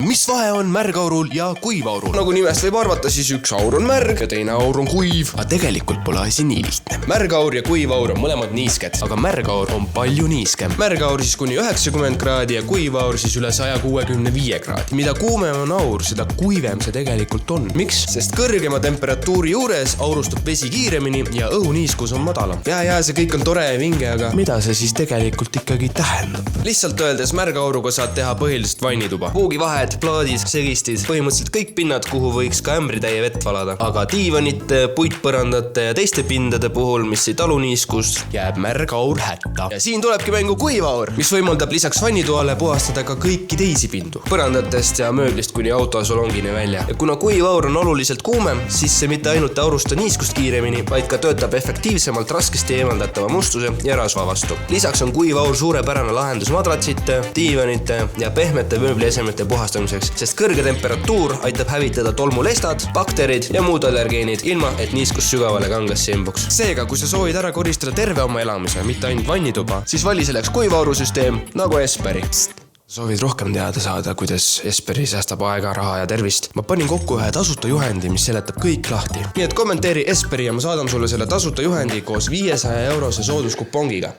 mis vahe on märgaurul ja kuivaurul? Nagu nimest võib arvata, siis üks aur on märg ja teine aur on kuiv. Aga tegelikult pole asi nii lihtne. Märgaur ja kuivaur on mõlemad niisked, aga märgaur on palju niiskem. Märgaur siis kuni 90 kraadi ja kuivaur siis üle 165 kraadi. Mida kuumem on aur, seda kuivem see tegelikult on. Miks? Sest kõrgema temperatuuri juures aurustub vesi kiiremini ja õhuniiskus on madalam. Ja see kõik on tore ja vinge, aga mida see siis tegelikult ikkagi tähendab? Lihtsalt öeldes märgauruga saad teha põhiliselt vannituba. Puugivahed, plaadid, segistid, põhimõtteliselt kõik pinnad, kuhu võiks ka ämbritäie vett valada. Aga diivanite, puitpõrandate ja teiste pindade puhul, mis ei talu niiskust, jääb märgaur hätta. Ja siin tulebki mängu kuivaur, mis võimaldab lisaks vannitoale puhastada ka kõiki teisi pindu. Põrandatest ja mööblist kuni autosolongini välja. Ja kuna kuivaur on oluliselt kuumem, siis see mitte ainult aurusta niiskust kiiremini, vaid ka töötab efektiivsemalt raskesti eemaldatava mustuse ja rasva vastu. Lisaks on kuivaur suurepärane lahendus madratsite, diivanite ja pehmete mööbliesemete puhastamiseks, sest kõrge temperatuur aitab hävitada tolmulestad, bakterid ja muud allergeenid, ilma et niiskus sügavale kangasse imbuks. Seega, kui sa soovid ära koristada terve oma elamise, mitte ainult vannituba, siis vali selleks kuivaurusüsteem nagu Esperi. Soovid rohkem teada saada, kuidas Esperi säästab aega, raha ja tervist? Ma panin kokku ühe tasuta juhendi, mis seletab kõik lahti. Nii et kommenteeri Esperi ja ma saadan sulle selle tasuta juhendi koos 500 eurose sooduskupongiga.